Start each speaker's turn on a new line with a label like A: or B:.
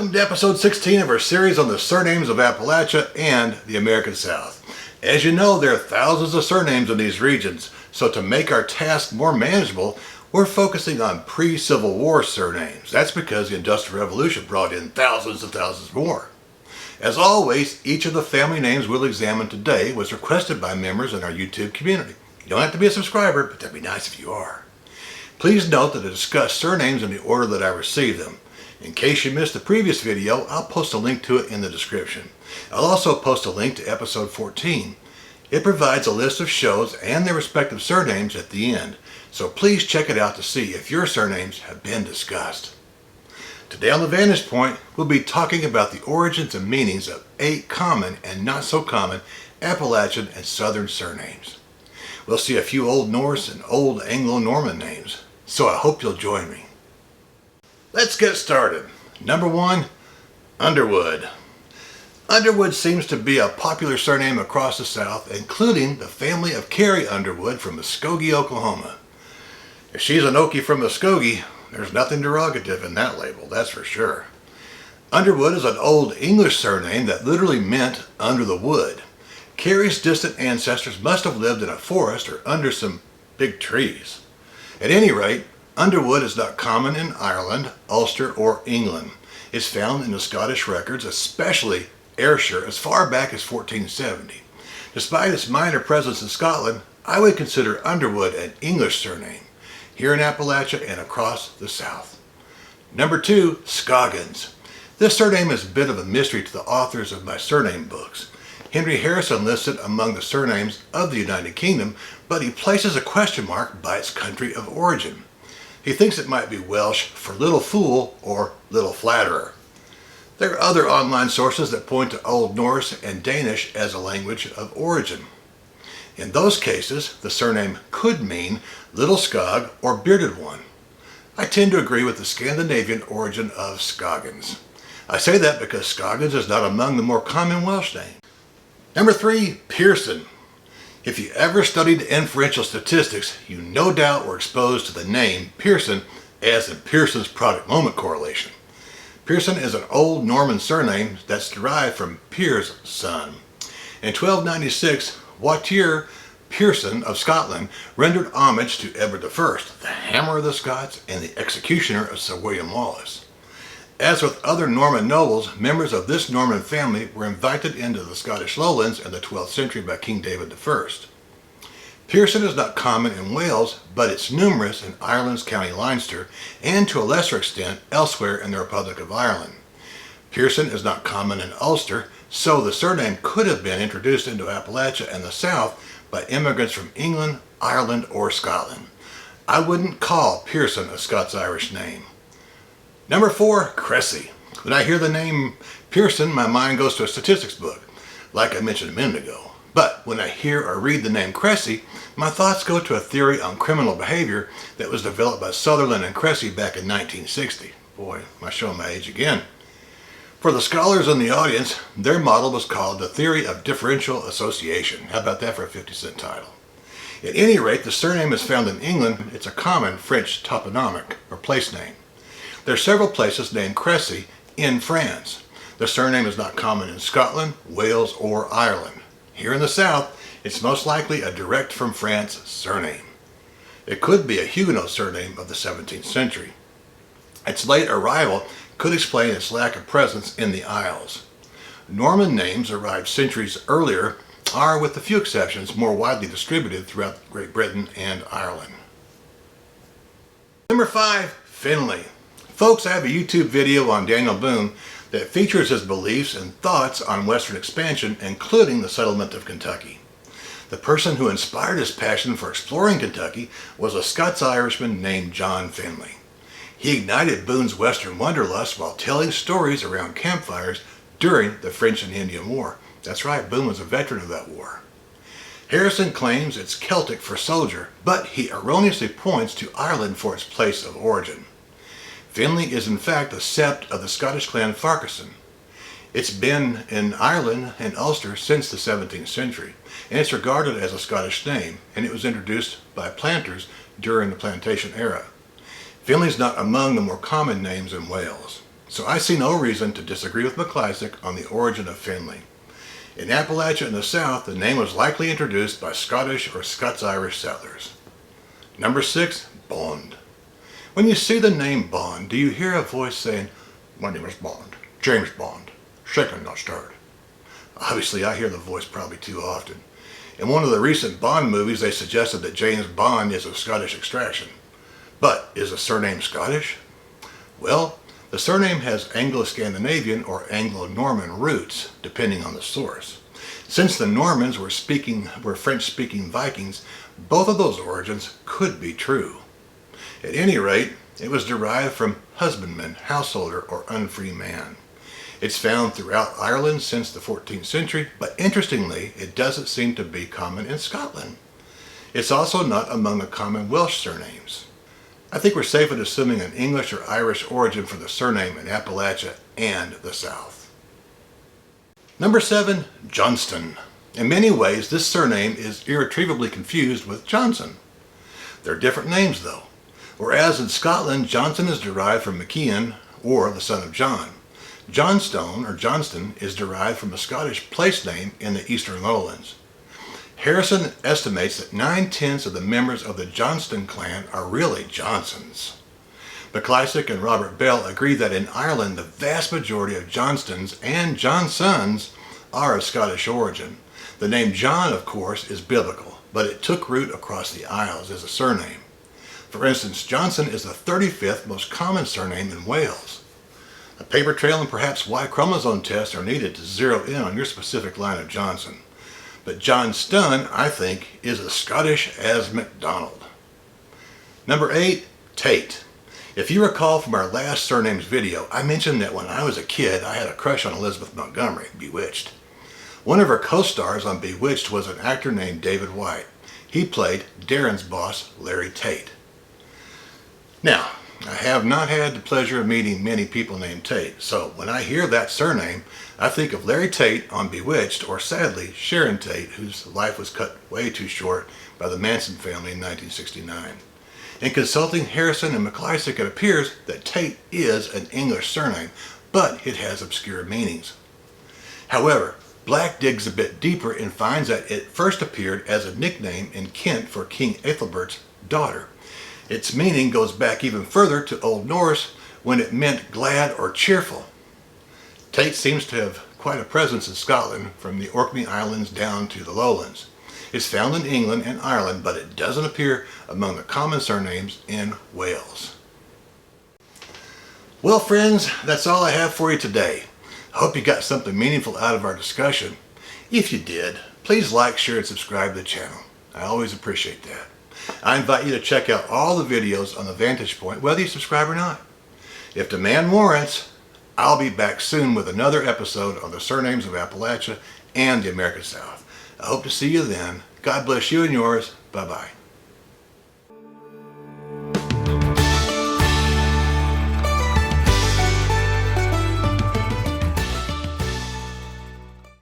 A: Welcome to episode 16 of our series on the surnames of Appalachia and the American South. As you know, there are thousands of surnames in these regions, so to make our task more manageable, we're focusing on pre-Civil War surnames. That's because the Industrial Revolution brought in thousands and thousands more. As always, each of the family names we'll examine today was requested by members in our YouTube community. You don't have to be a subscriber, but that'd be nice if you are. Please note that I discuss surnames in the order that I receive them. In case you missed the previous video, I'll post a link to it in the description. I'll also post a link to episode 14. It provides a list of shows and their respective surnames at the end, so please check it out to see if your surnames have been discussed. Today on The Vantage Point, we'll be talking about the origins and meanings of 8 common and not so common Appalachian and Southern surnames. We'll see a few Old Norse and Old Anglo-Norman names, so I hope you'll join me. Let's get started. Number 1, Underwood. Underwood seems to be a popular surname across the South, including the family of Carrie Underwood from Muskogee, Oklahoma. If she's an Okie from Muskogee, there's nothing derogative in that label, that's for sure. Underwood is an Old English surname that literally meant under the wood. Carrie's distant ancestors must have lived in a forest or under some big trees. At any rate, Underwood is not common in Ireland, Ulster, or England. It's found in the Scottish records, especially Ayrshire, as far back as 1470. Despite its minor presence in Scotland, I would consider Underwood an English surname, here in Appalachia and across the South. Number 2, Scoggins. This surname is a bit of a mystery to the authors of my surname books. Henry Harrison lists it among the surnames of the United Kingdom, but he places a question mark by its country of origin. He thinks it might be Welsh for little fool or little flatterer. There are other online sources that point to Old Norse and Danish as a language of origin. In those cases, the surname could mean little Skog or bearded one. I tend to agree with the Scandinavian origin of Scoggins. I say that because Scoggins is not among the more common Welsh names. Number 3, Pearson. If you ever studied inferential statistics, you no doubt were exposed to the name Pearson as in Pearson's product moment correlation. Pearson is an Old Norman surname that's derived from Piers' son. In 1296, Wattier Pearson of Scotland rendered homage to Edward I, the Hammer of the Scots and the executioner of Sir William Wallace. As with other Norman nobles, members of this Norman family were invited into the Scottish lowlands in the 12th century by King David I. Pearson is not common in Wales, but it's numerous in Ireland's County Leinster and to a lesser extent elsewhere in the Republic of Ireland. Pearson is not common in Ulster, so the surname could have been introduced into Appalachia and the South by immigrants from England, Ireland, or Scotland. I wouldn't call Pearson a Scots-Irish name. Number 4, Cressie. When I hear the name Pearson, my mind goes to a statistics book, like I mentioned a minute ago. But when I hear or read the name Cressie, my thoughts go to a theory on criminal behavior that was developed by Sutherland and Cressie back in 1960. Boy, am I showing my age again. For the scholars in the audience, their model was called the theory of differential association. How about that for a 50-cent title? At any rate, the surname is found in England. It's a common French toponymic or place name. There are several places named Cressie in France. The surname is not common in Scotland, Wales, or Ireland. Here in the South, it's most likely a direct from France surname. It could be a Huguenot surname of the 17th century. Its late arrival could explain its lack of presence in the Isles. Norman names arrived centuries earlier are, with a few exceptions, more widely distributed throughout Great Britain and Ireland. Number 5, Finley. Folks, I have a YouTube video on Daniel Boone that features his beliefs and thoughts on Western expansion, including the settlement of Kentucky. The person who inspired his passion for exploring Kentucky was a Scots-Irishman named John Finley. He ignited Boone's Western wanderlust while telling stories around campfires during the French and Indian War. That's right, Boone was a veteran of that war. Harrison claims it's Celtic for soldier, but he erroneously points to Ireland for its place of origin. Finley is in fact a sept of the Scottish clan Farquharson. It's been in Ireland and Ulster since the 17th century, and it's regarded as a Scottish name, and it was introduced by planters during the plantation era. Finley's not among the more common names in Wales. So I see no reason to disagree with McClysick on the origin of Finley. In Appalachia in the south, the name was likely introduced by Scottish or Scots-Irish settlers. Number 6, Bond. When you see the name Bond, do you hear a voice saying, "My name is Bond, James Bond, shaken not stirred"? Obviously, I hear the voice probably too often. In one of the recent Bond movies, they suggested that James Bond is of Scottish extraction. But is the surname Scottish? Well, the surname has Anglo-Scandinavian or Anglo-Norman roots, depending on the source. Since the Normans were French-speaking Vikings, both of those origins could be true. At any rate, it was derived from husbandman, householder, or unfree man. It's found throughout Ireland since the 14th century, but interestingly, it doesn't seem to be common in Scotland. It's also not among the common Welsh surnames. I think we're safe in assuming an English or Irish origin for the surname in Appalachia and the South. Number 7, Johnston. In many ways, this surname is irretrievably confused with Johnson. They're different names though. Whereas in Scotland, Johnston is derived from MacIan, or the son of John. Johnston is derived from a Scottish place name in the eastern lowlands. Harrison estimates that 9/10 of the members of the Johnston clan are really Johnsons. McClysick and Robert Bell agree that in Ireland the vast majority of Johnstons and Johnsons are of Scottish origin. The name John, of course, is biblical, but it took root across the Isles as a surname. For instance, Johnson is the 35th most common surname in Wales. A paper trail and perhaps Y chromosome tests are needed to zero in on your specific line of Johnson. But Johnston, I think, is as Scottish as MacDonald. Number 8, Tate. If you recall from our last surnames video, I mentioned that when I was a kid, I had a crush on Elizabeth Montgomery, Bewitched. One of her co-stars on Bewitched was an actor named David White. He played Darren's boss, Larry Tate. Now, I have not had the pleasure of meeting many people named Tate, so when I hear that surname, I think of Larry Tate on Bewitched, or sadly, Sharon Tate, whose life was cut way too short by the Manson family in 1969. In consulting Harrison and McClysick, it appears that Tate is an English surname, but it has obscure meanings. However, Black digs a bit deeper and finds that it first appeared as a nickname in Kent for King Ethelbert's daughter. Its meaning goes back even further to Old Norse, when it meant glad or cheerful. Tate seems to have quite a presence in Scotland, from the Orkney Islands down to the lowlands. It's found in England and Ireland, but it doesn't appear among the common surnames in Wales. Well friends, that's all I have for you today. I hope you got something meaningful out of our discussion. If you did, please like, share, and subscribe to the channel. I always appreciate that. I invite you to check out all the videos on the Vantage Point, whether you subscribe or not. If demand warrants, I'll be back soon with another episode on the Surnames of Appalachia and the American South. I hope to see you then. God bless you and yours. Bye-bye.